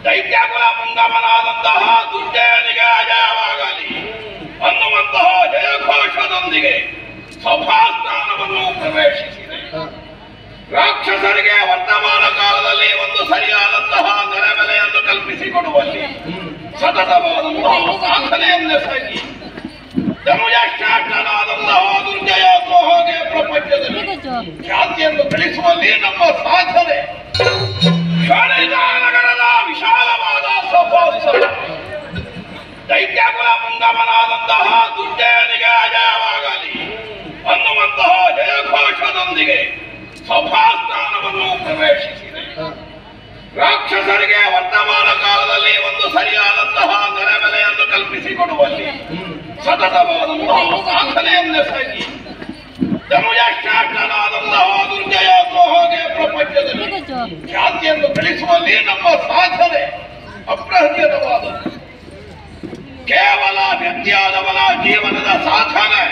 ದೈತ್ಯಕುಲ ಮುಂಗಮನಾದಂತಹ ದುರ್ಜಯನಿಗೆ ಅಜಯವಾಗಲಿ ಅನ್ನುವಂತಹ ಜಯಘೋಷದೊಂದಿಗೆ ಸಭಾಸ್ಥಾನವನ್ನು ಪ್ರವೇಶಿಸಿದೆ. ರಾಕ್ಷಸರಿಗೆ ವರ್ತಮಾನ ಕಾಲದಲ್ಲಿ ಒಂದು ಸರಿಯಾದಂತಹ ನೆಲೆಬೆಲೆಯನ್ನು ಕಲ್ಪಿಸಿಕೊಡುವಲ್ಲಿ ಸತತವಾದಂತಹ ಸಾಧನೆಯನ್ನೆಸಗಿ ಧನುಜಶ್ರೇಷ್ಠನಾದಂತಹ ದುರ್ಜಯ ಹಾಗೆ ಪ್ರಪಂಚದಲ್ಲಿ ಖ್ಯಾತಿಯನ್ನು ಗಳಿಸುವಲ್ಲಿ ನಮ್ಮ ಸಾಧನೆ. ನಗರದ ವಿಶಾಲವಾದ ಸಭಾಸಭ ದೈತ್ಯಕುಲ ಮುಂಗಮನಾದಂತಹ ದುರ್ಜಯನಿಗೆ ಅಜಯವಾಗಲಿ ಅನ್ನುವಂತಹ ಜಯಘೋಷದೊಂದಿಗೆ ಸಭಾಸ್ಥಾನವನ್ನು ಪ್ರವೇಶಿಸಿದೆ. ರಾಕ್ಷಸರಿಗೆ ವರ್ತಮಾನ ಕಾಲದಲ್ಲಿ ಒಂದು ಸರಿಯಾದಂತಹ ನೆಲೆಬೆಲೆಯನ್ನು ಕಲ್ಪಿಸಿಕೊಡುವಲ್ಲಿ ಸತತವಾದಂತಹ ಸಾಧನೆಯನ್ನೆಸಗಿ ಧನುಜಶ್ರೇಷ್ಠನಾದಂತಹ ದುರ್ಜಯ ಹಾಗೆ ಪ್ರಪಂಚದಲ್ಲಿ ಖ್ಯಾತಿಯನ್ನು ಗಳಿಸುವಲ್ಲಿ ನಮ್ಮ ಸಾಧನೆ ಅಪ್ರಹ್ಯದವಾದದ್ದು. ಕೇವಲ ವ್ಯಕ್ತಿಯಾದವನ ಜೀವನದ ಸಾಧನೆ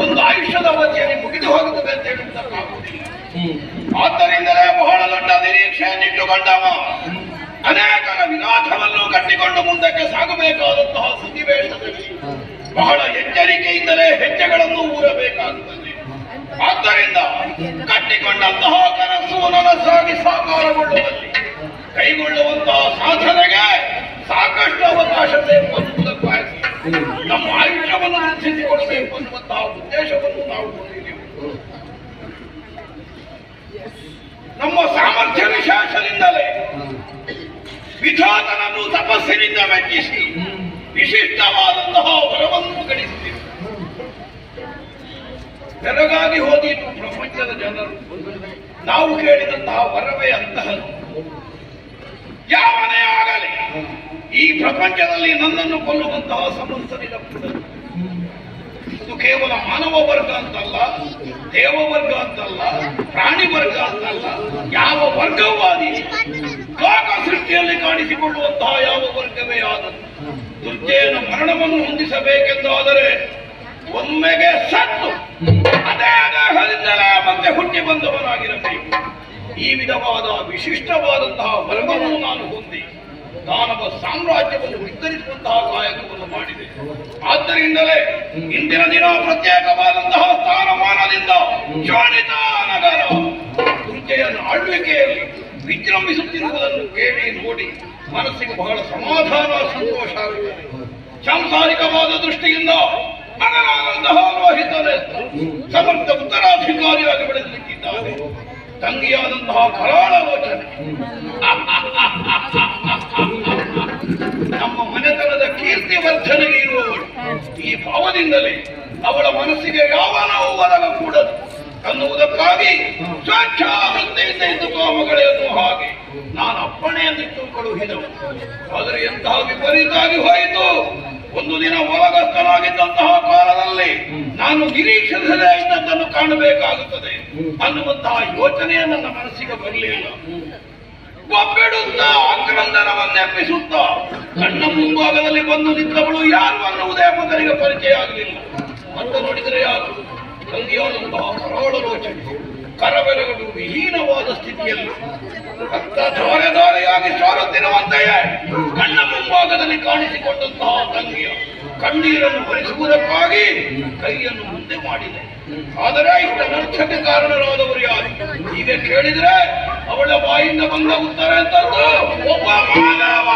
ಒಂದು ಆಯುಷ್ಯದ ಅವಧಿಯಲ್ಲಿ ಮುಗಿದು ಹೋಗುತ್ತದೆ ಅಂತ ಹೇಳುವುದಕ್ಕಾಗುವುದಿಲ್ಲ. ಆದ್ದರಿಂದಲೇ ಬಹಳ ದೊಡ್ಡ ನಿರೀಕ್ಷೆಯನ್ನಿಟ್ಟುಕೊಂಡವ ಅನೇಕರ ವಿನಾಶವನ್ನು ಕಟ್ಟಿಕೊಂಡು ಮುಂದಕ್ಕೆ ಸಾಗಬೇಕಾದಂತಹ ಸನ್ನಿವೇಶದಲ್ಲಿ ಬಹಳ ಎಚ್ಚರಿಕೆಯಿಂದಲೇ ಹೆಜ್ಜೆಗಳನ್ನು ಊರಬೇಕಾಗುತ್ತದೆ. ಆದ್ದರಿಂದ ಕಟ್ಟಿಕೊಂಡಂತಹ ಕನಸು ನನಸಾಗಿ ಸಾಕಾರಗೊಳ್ಳುವಲ್ಲಿ ಕೈಗೊಳ್ಳುವಂತಹ ಸಾಧನೆಗೆ ಸಾಕಷ್ಟು ಅವಕಾಶ ಬೇಕು ಅನ್ನುವುದಕ್ಕಾಗಿ ನಮ್ಮ ಆಯುಷ್ಯವನ್ನು ರಕ್ಷಿಸಿಕೊಳ್ಳಬೇಕು ಅನ್ನುವಂತಹ ಉದ್ದೇಶವನ್ನು ನಾವು ಹೊಂದಿದ್ದೇವೆ. ನಮ್ಮ ಸಾಮರ್ಥ್ಯ ವಿಶೇಷದಿಂದಲೇ ವಿಧಾತನನ್ನು ತಪಸ್ಸಿನಿಂದ ಮೆಚ್ಚಿಸಿ ವಿಶಿಷ್ಟವಾದಂತಹ ವರವನ್ನು ಗಳಿಸಿದೆ. ಬೆರಗಾಗಿ ಹೋದಿತು ಪ್ರಪಂಚದ ಜನರು. ನಾವು ಕೇಳಿದಂತಹ ವರವೇ ಅಂತಹ ಯಾವನೇ ಆಗಲಿ ಈ ಪ್ರಪಂಚದಲ್ಲಿ ನನ್ನನ್ನು ಕೊಲ್ಲುವಂತಹ ಸಮರ್ಥನಿರಬಹುದು. ಅದು ಕೇವಲ ಮಾನವ ವರ್ಗ ಅಂತಲ್ಲ, ದೇವ ವರ್ಗ ಅಂತಲ್ಲ, ಪ್ರಾಣಿ ವರ್ಗ ಅಂತಲ್ಲ, ಯಾವ ವರ್ಗವಾದಿ ಲೋಕ ಸೃಷ್ಟಿಯಲ್ಲಿ ಕಾಣಿಸಿಕೊಳ್ಳುವಂತಹ ಯಾವ ವರ್ಗವೇ ಆದರೂ ದುರ್ಜಯನ ಮರಣವನ್ನು ಹೊಂದಿಸಬೇಕೆಂದಾದರೆ ಒಮ್ಮೆಗೆ ಸತ್ತು ಅದೇ ದೇಹದಿಂದಲೇ ಮತ್ತೆ ಹುಟ್ಟಿ ಬಂದವನಾಗಿರಬೇಕು. ಈ ವಿಧವಾದ ವಿಶಿಷ್ಟವಾದಂತಹ ವರ್ಗವನ್ನು ನಾನು ಹೊಂದಿ ದಾನವ ಸಾಮ್ರಾಜ್ಯವನ್ನು ವಿಸ್ತರಿಸುವಂತಹ ಕಾಯಕವನ್ನು ಮಾಡಿದೆ. ಆದ್ದರಿಂದಲೇ ಇಂದಿನ ದಿನ ಪ್ರತ್ಯೇಕವಾದಂತಹ ಸ್ಥಾನಮಾನದಿಂದ ಶಾಣಿತಾ ನಗರ ದುರ್ಜಯನ ಆಳ್ವಿಕೆಯಲ್ಲಿ ವಿಜೃಂಭಿಸುತ್ತಿರುವುದನ್ನು ಕೇಳಿ ನೋಡಿ ಮನಸ್ಸಿಗೆ ಬಹಳ ಸಮಾಧಾನ ಸಂತೋಷ ಆಗುತ್ತದೆ. ಸಾಂಸಾರಿಕವಾದ ದೃಷ್ಟಿಯಿಂದ ಮಗನಾದಂತಹ ಲೋಹಿತನೇ ಸಮರ್ಥ ಉತ್ತರಾಧಿಕಾರಿಯಾಗಿ ಬೆಳೆದಿಟ್ಟಿದ್ದಾರೆ. ತಂಗಿಯಾದಂತಹ ಕರಾಳಲೋಚನೆ ನಮ್ಮ ಮನೆತನದ ಕೀರ್ತಿ ವರ್ಧನೆಗೆ ಇರುವವಳು. ಈ ಭಾವದಿಂದಲೇ ಅವಳ ಮನಸ್ಸಿಗೆ ಯಾವ ನೋವು ಒದಗಕೂಡದು ಅನ್ನುವುದಕ್ಕಾಗಿ ಸ್ವಚ್ಛಾವೃತ್ತಿಯಿಂದ ಇದ್ದುಕೋ ಮಗಳೆಯನ್ನು ಹಾಗೆ ನಾನು ಅಪ್ಪಣೆಯನ್ನಿಟ್ಟು ಕಳುಹಿದವು. ಆದರೆ ಎಂತಹ ವಿಪರೀತಾಗಿ ಹೋಯಿತು. ಒಂದು ದಿನ ಒಳಗಸ್ತನಾಗಿದ್ದಂತಹ ಕಾಲದಲ್ಲಿ ನಾನು ನಿರೀಕ್ಷಿಸದೇ ಇದ್ದದ್ದನ್ನು ಕಾಣಬೇಕಾಗುತ್ತದೆ ಅನ್ನುವಂತಹ ಯೋಚನೆಯ ನನ್ನ ಮನಸ್ಸಿಗೆ ಬರಲಿಲ್ಲ. ಒಬ್ಬಿಡುತ್ತಾ ಆಕ್ರಂದನವನ್ನೆಪ್ಪಿಸುತ್ತಾ ಕಣ್ಣ ಮುಂಭಾಗದಲ್ಲಿ ಬಂದು ನಿಂತವಳು ಯಾರು ಅನ್ನುವುದೇ ಮಗನಿಗೆ ಪರಿಚಯ ಆಗಲಿಲ್ಲ. ಅಂತ ನೋಡಿದರೆ ಯಾರು ತಂಗಿಯಾದಂತಹ ಕರಾಳಲೋಚನೆ, ಕರಬೆರಗಳು ವಿಹೀನವಾದ ಸ್ಥಿತಿಯಲ್ಲಿ ರಕ್ತ ಧಾರೆ ಧಾರೆಯಾಗಿ ಸಾರುತ್ತಿರುವಂತೆಯೇ ಕಣ್ಣ ಮುಂಭಾಗದಲ್ಲಿ ಕಾಣಿಸಿಕೊಂಡಂತಹ ತಂಗಿಯ ಕಣ್ಣೀರನ್ನು ಭರಿಸುವುದಕ್ಕಾಗಿ ಕೈಯನ್ನು ಮುಂದೆ ಮಾಡಿದೆ. ಆದರೆ ಇಷ್ಟ ನರ್ಚಕ್ಕೆ ಕಾರಣರಾದವರು ಯಾರು? ಹೀಗೆ ಕೇಳಿದ್ರೆ ಅವಳ ಬಾಯಿಂದ ಬಂದ ಉತ್ತರ ಎಂತದ್ದು? ಒಬ್ಬ ಮಾನವ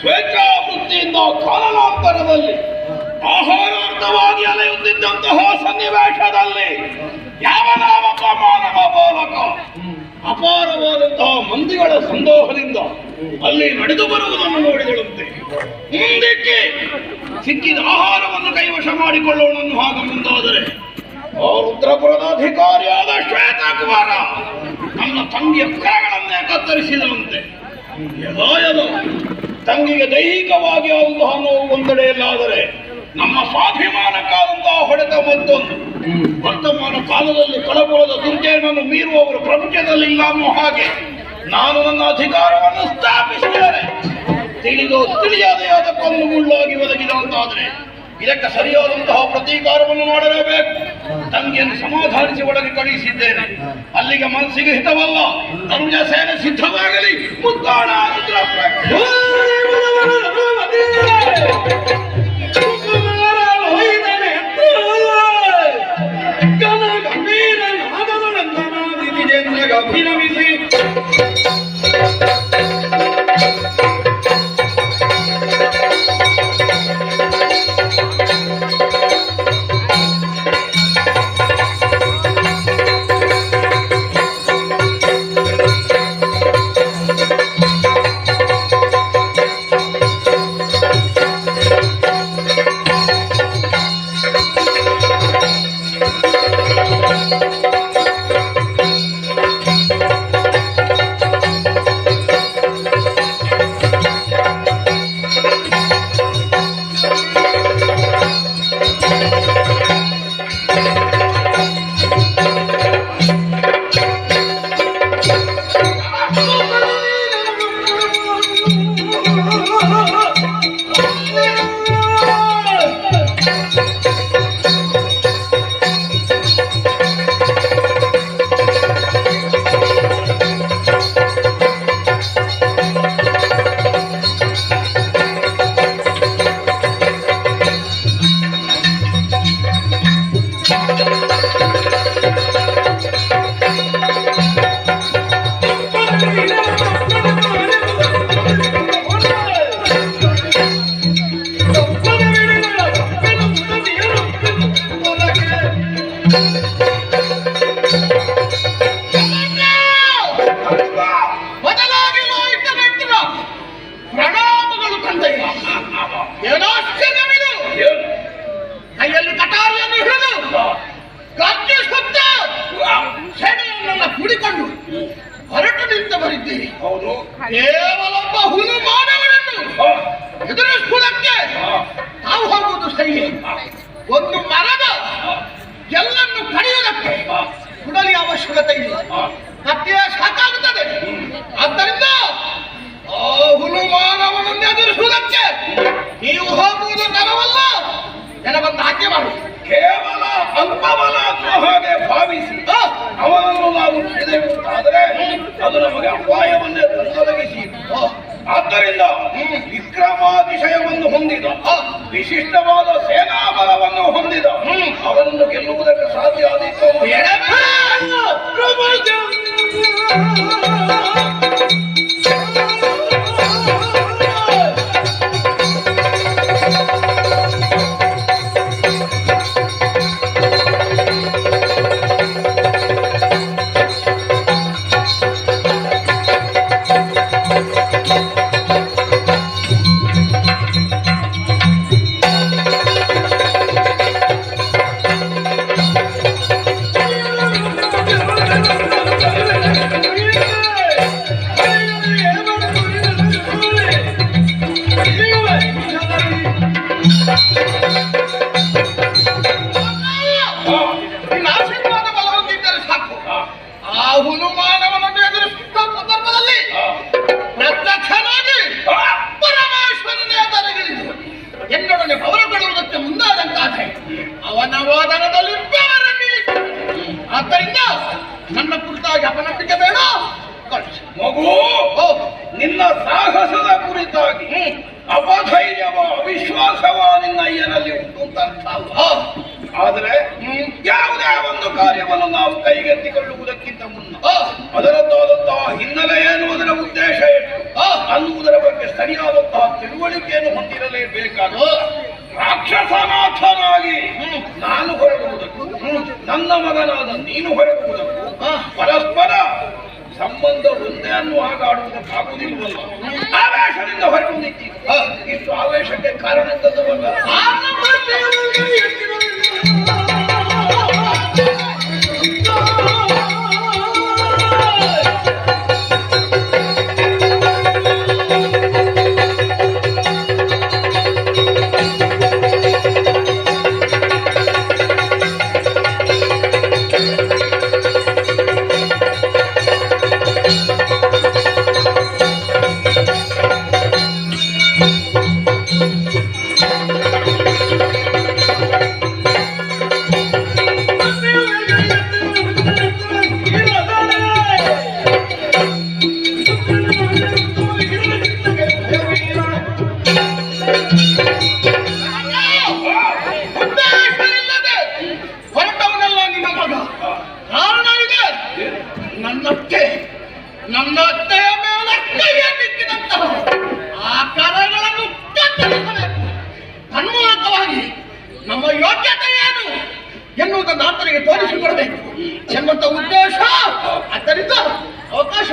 ಸ್ವೇಚ್ಛಾವೃತ್ತಿಯಿಂದ ಕಾಲಾಂತರದಲ್ಲಿ ಆಹಾರಾರ್ಥವಾಗಿ ಅಲೆಯುತ್ತಿದ್ದಂತಹ ಸನ್ನಿವೇಶದಲ್ಲಿ ಯಾವನಾಮಕ ಮಾನವ ಬಾಲಕ ಅಪಾರವಾದಂತಹ ಮಂದಿಗಳ ಸಂದೋಹದಿಂದ ಅಲ್ಲಿ ನಡೆದು ಬರುವುದನ್ನು ನೋಡಿದಳಂತೆ. ಮುಂದಕ್ಕೆ ಸಿಕ್ಕಿದ ಆಹಾರವನ್ನು ಕೈವಶ ಮಾಡಿಕೊಳ್ಳೋಣ ಹಾಗ ಮುಂದಾದರೆ ಆ ರುದ್ರಪುರದ ಅಧಿಕಾರಿಯಾದ ಶ್ವೇತಕುಮಾರ ನನ್ನ ತಂಗಿಯ ಕರಗಳನ್ನೇ ಕತ್ತರಿಸಿದನಂತೆ. ಎಲ್ಲೋ ತಂಗಿಗೆ ದೈಹಿಕವಾಗಿ ಆದಂತಹ ನೋವು ಒಂದೆಡೆಯಲ್ಲಾದರೆ ನಮ್ಮ ಸ್ವಾಭಿಮಾನಕ್ಕಾದಂತಹ ಹೊಡೆತ ಮತ್ತೊಂದು. ವರ್ತಮಾನ ಕಾಲದಲ್ಲಿ ಕಳಕೊಳ್ಳದ ದುರ್ಜಯನನ್ನು ಮೀರುವವರು ಪ್ರಪಂಚದಲ್ಲಿಲ್ಲ ಅನ್ನೋ ಹಾಗೆ ನಾನು ನನ್ನ ಅಧಿಕಾರವನ್ನು ಸ್ಥಾಪಿಸಿದರೆ ತಿಳಿದೋ ತಿಳಿಯದೇ ಅದಕ್ಕೊಂದು ಮುಳ್ಳಾಗಿ ಒದಗಿದಂತಾದರೆ ಇದಕ್ಕೆ ಸರಿಯಾದಂತಹ ಪ್ರತೀಕಾರವನ್ನು ಮಾಡಲೇಬೇಕು. ತಂಗಿಯನ್ನು ಸಮಾಧಾನಿಸಿ ಒಳಗೆ ಕಳುಹಿಸಿದ್ದೇನೆ. ಅಲ್ಲಿಗೆ ಮನಸ್ಸಿಗೆ ಹಿತವಲ್ಲ. ತನುಜ ಸೇನೆ ಸಿದ್ಧವಾಗಲಿ. ಮುದ್ದಾಣ ಅಭಿನಮಿಸಿ ಕೈಯಲ್ಲಿ ಕಟಾರಿಯನ್ನು ಹಿಡಿದು ಗಜ್ಜೆ ಸುತ್ತ ಸೆಣೆಯನ್ನೆಲ್ಲ ಕುಡಿಕೊಂಡು ಹೊರಟು ನಿಂತವರಿದ್ದೀರಿ. ಕೇವಲ ಒಬ್ಬ ಹುಲು ಮಾನವನನ್ನು ಎದುರಿಸುವುದಕ್ಕೆ ನಾವು ಹೋಗುವುದು ಸರಿ. ಒಂದು ಮರದ ಎಲ್ಲನ್ನು ಕಡಿಯುವುದಕ್ಕೆ ಕುಡಲಿ ಅವಶ್ಯಕತೆ ಇಲ್ಲ. ಕತ್ತೆಯ ಸಾಕಾಗುತ್ತದೆ. ಆದ್ದರಿಂದ ಆ ಹುಲು ಮಾನವನನ್ನು ಎದುರಿಸುವುದಕ್ಕೆ ನೀವು ಹೋಗುವುದು ತರವಲ್ಲ. ನನಗೊಂದು ಆಜ್ಞೆ ಮಾಡಿ. ಕೇವಲ ಅಲ್ಪಬಲ ಅನ್ನೋ ಹಾಗೆ ಭಾವಿಸಿ ಅವನನ್ನು ನಾವು ಹಿಡಿದೆವುದಾದರೆ ಅದು ನಮಗೆ ಅಪಾಯವನ್ನೇ ತಂದೊದಗಿಸಿ. ಆದ್ದರಿಂದ ವಿಕ್ರಮಾತಿಶಯವನ್ನು ಹೊಂದಿದ ವಿಶಿಷ್ಟವಾದ ಸೇನಾಬಲವನ್ನು ಹೊಂದಿದ ಅವನನ್ನು ಗೆಲ್ಲುವುದಕ್ಕೆ ಸಾಧ್ಯ ಆದೀತು. ಆದ್ದರಿಂದ ನನ್ನ ಕುರಿತಾಗಿ ಅಪನಂಬಿಕೆ ಬೇಡ. ಮಗು, ನಿನ್ನ ಸಾಹಸದ ಕುರಿತಾಗಿ ಅಪಧೈರ್ಯವ ಅವಿಶ್ವಾಸವ ನಿನ್ನ ಅಯ್ಯನಲ್ಲಿ ಉಂಟು ಅಂತ ಅರ್ಥ ಅಲ್ಲ. ಆದರೆ ಯಾವುದೇ ಒಂದು ಕಾರ್ಯವನ್ನು ನಾವು ಕೈಗೆತ್ತಿಕೊಳ್ಳುವುದಕ್ಕಿಂತ ಮುನ್ನ ಅದರದ್ದಾದಂತಹ ಹಿನ್ನೆಲೆ ಏನು, ಅದರ ಉದ್ದೇಶ ಏನು ಅನ್ನುವುದರ ಬಗ್ಗೆ ಸರಿಯಾದಂತಹ ತಿಳುವಳಿಕೆಯನ್ನು ಹೊಂದಿರಲೇಬೇಕಾದ ರಾಕ್ಷಸನಾಥನಾಗಿ ನಾನು ಹೊರಡುವುದಕ್ಕೂ ನನ್ನ ಮಗನಾದ ನೀನು ಹೊರಡುವುದಕ್ಕೂ ಪರಸ್ಪರ ಸಂಬಂಧ ಒಂದೇ ಅನ್ನುವಾಗ ಆಡುವುದಕ್ಕಾಗುವುದಿಲ್ಲವಲ್ಲ. ಆವೇಶದಿಂದ ಹೊರಟು ನಿಂತಿದ್ದು ಇಷ್ಟು ಆವೇಶಕ್ಕೆ ಕಾರಣ ಎಂತದ್ದು ನನ್ನ ಅತ್ತೆಯ ಮೇಲೆ ಕೈಯ ಬಿದ್ದಿದಂತಹ ಆ ಕರಗಳನ್ನು ಕತ್ತರಿಸಬೇಕು. ತನ್ಮೂಲಕವಾಗಿ ನಮ್ಮ ಯೋಗ್ಯತೆ ಏನು ಎನ್ನುವುದನ್ನು ಆತನಿಗೆ ತೋರಿಸಿಕೊಡಬೇಕು ಎನ್ನುವಂತ ಉದ್ದೇಶ. ಆದ್ದರಿಂದ ಅವಕಾಶ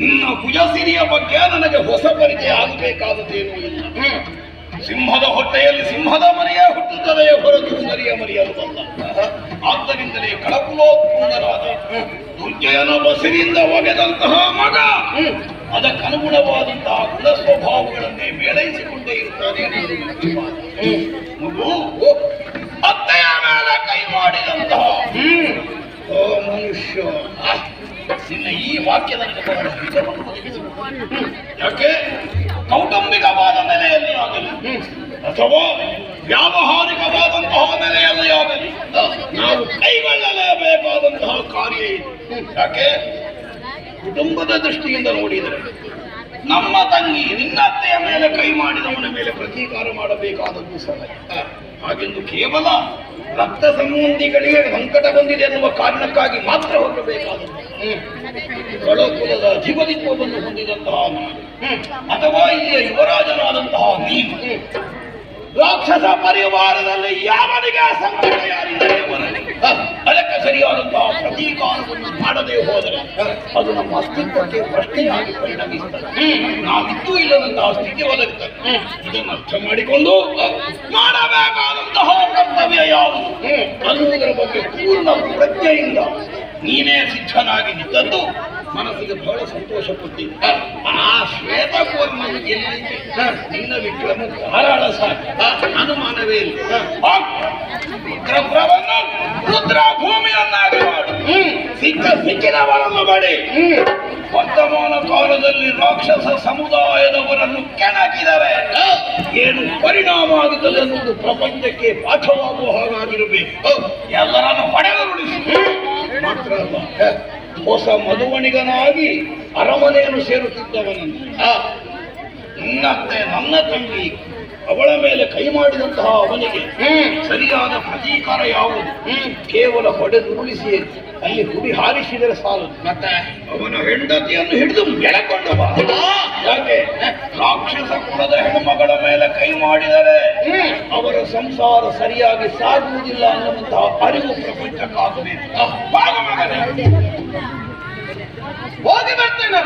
ನಿನ್ನ ಭುಜಸಿರಿಯ ಬಗ್ಗೆ ನನಗೆ ಹೊಸ ಪರಿಚಯ ಆಗಬೇಕಾದದೇನೂ ಇಲ್ಲ. ಸಿಂಹದ ಹೊಟ್ಟೆಯಲ್ಲಿ ಸಿಂಹದ ಮರಿಯೇ ಹುಟ್ಟುತ್ತದೆಯೇ ಹೊರತು ನರಿಯ ಮರಿಯಲ್ಲವಲ್ಲ. ಆದ್ದರಿಂದಲೇ ಕಳಕುಲೋತ್ಪನ್ನರಾದ ದುರ್ಜಯನ ಬಸಿರಿಯಿಂದ ಒಗೆದಂತಹ ಮಗ ಅದಕ್ಕನುಗುಣವಾದಂತಹ ಗುಣ ಸ್ವಭಾವಗಳನ್ನೇ ಮೇಳೈಸಿಕೊಂಡೇ ಇರುತ್ತಾನೆ. ಮಗು ಅತ್ತೆಯ ಮೇಲೆ ಕೈ ಮಾಡಿದಂತಹ ಓ ಮನುಷ್ಯ, ನಿನ್ನ ಈ ವಾಕ್ಯ ನನಗೆ ಬಹಳ ಹಿತವನ್ನು ಒದಗಿಸುವುದು. ಯಾಕೆ ಕೌಟುಂಬಿಕವಾದ ನೆಲೆಯಲ್ಲಿ ಆಗಲಿ ಅಥವಾ ವ್ಯಾವಹಾರಿಕವಾದಂತಹ ನೆಲೆಯಲ್ಲಿ ಆಗಲಿ ನಾವು ಕೈಗೊಳ್ಳಲೇಬೇಕಾದಂತಹ ಕಾರ್ಯ ಇದು. ಯಾಕೆ ಕುಟುಂಬದ ದೃಷ್ಟಿಯಿಂದ ನೋಡಿದರೆ ನಮ್ಮ ತಂಗಿ ನಿನ್ನ ಅತ್ತೆಯ ಮೇಲೆ ಕೈ ಮಾಡಿದವನ ಮೇಲೆ ಪ್ರತೀಕಾರ ಮಾಡಬೇಕಾದದ್ದು ಸಹಜ. ಹಾಗೆಂದು ಕೇವಲ ರಕ್ತ ಸಂಬಂಧಿಗಳಿಗೆ ಸಂಕಟ ಬಂದಿದೆ ಎನ್ನುವ ಕಾರಣಕ್ಕಾಗಿ ಮಾತ್ರ ಹೋಗಬೇಕಾದದ್ದು ಕಳಕುಲದ ಅಧಿಪತಿತ್ವವನ್ನು ಹೊಂದಿದಂತಹ ನಾನು ಅಥವಾ ಇಲ್ಲಿಯ ಯುವರಾಜನಾದಂತಹ ನೀನು ರಾಕ್ಷಸ ಪರಿವಾರದಲ್ಲಿ ಯಾವನಿಗೆ ಸಂಕಟ ಯಾರಿದ್ದಾರೆ ಅದಕ್ಕೆ ಸರಿಯಾದಂತಹ ಪ್ರತೀಕಾರವನ್ನು ಮಾಡದೇ ಹೋದರೆ ಅದು ನಮ್ಮ ಅಸ್ತಿತ್ವಕ್ಕೆ ಪ್ರಶ್ನೆಯಾಗಿ ಪರಿಣಮಿಸುತ್ತದೆ. ನಾವಿದ್ದು ಇಲ್ಲದಂತಹ ಸ್ಥಿತಿ ಒದಗುತ್ತದೆ. ಇದನ್ನು ಅರ್ಥ ಮಾಡಿಕೊಂಡು ಮಾಡಬೇಕಾದಂತಹ ಕರ್ತವ್ಯ ಯಾವುದು ಅನ್ನುವುದರ ಬಗ್ಗೆ ಪೂರ್ಣ ಪ್ರಜ್ಞೆಯಿಂದ ನೀನೇ ಸಿದ್ಧನಾಗಿ ನಿಂತದ್ದು ಮನಸ್ಸಿಗೆ ಬಹಳ ಸಂತೋಷ ಪಟ್ಟಿದ್ದ. ಆ ಶ್ವೇತಕೋರ್ಮನು ಎಲ್ಲಿದೆ ನಿನ್ನ ವಿಕ್ರಮ ಧಾರಾಳ ಸಾಕು, ಅನುಮಾನವೇ ಇಲ್ಲ. ರುದ್ರಪುರವನ್ನು ರುದ್ರ ಭೂಮಿಯನ್ನಾಗಿ ಮಾಡು. ಸಿಕ್ಕಿದವರನ್ನು ಮಾಡಿ ವರ್ತಮಾನ ಕಾಲದಲ್ಲಿ ರಾಕ್ಷಸ ಸಮುದಾಯದವರನ್ನು ಕೆಣಕಿದರೆ ಏನು ಪರಿಣಾಮ ಆಗುತ್ತದೆ ಅನ್ನುವುದು ಪ್ರಪಂಚಕ್ಕೆ ಪಾಠವಾಗುವ ಹಾಗಾಗಿರಬೇಕು. ಎಲ್ಲರನ್ನು ಹೊಡೆದುರುಳಿಸಿ ಮಾತ್ರ ಅಲ್ಲ, ಹೊಸ ಮಧುವಣಿಗನಾಗಿ ಅರಮನೆಯನ್ನು ಸೇರುತ್ತಿದ್ದವನನ್ನು ನಿನ್ನತ್ತೆ ನನ್ನ ತಂಗಿ ಅವಳ ಮೇಲೆ ಕೈ ಮಾಡಿದಂತಹ ಅವನಿಗೆ ಸರಿಯಾದ ಪ್ರತೀಕಾರ ಯಾವುದು? ಕೇವಲ ಹೊಡೆದುರುಳಿಸಿ ಅಲ್ಲಿ ಹುಡಿ ಹಾರಿಸಿದರೆ ಸಾಲದು. ಮತ್ತೆ ಅವನ ಹೆಂಡತಿಯನ್ನು ಹಿಡಿದು ಬೆಳಕೊಂಡು ಬಾ. ಯಾಕೆ ರಾಕ್ಷಸ ಕುಲದ ಹೆಣ್ಣುಮಗಳ ಮೇಲೆ ಕೈ ಮಾಡಿದರೆ ಅವರ ಸಂಸಾರ ಸರಿಯಾಗಿ ಸಾಗುವುದಿಲ್ಲ ಅನ್ನುವಂತಹ ಅರಿವು ಪ್ರಪಂಚಕ್ಕಾಗಬೇಕು. ಭಾಗ ಮಗನೇ ಹೋಗಿ ಬರ್ತೇನೆ.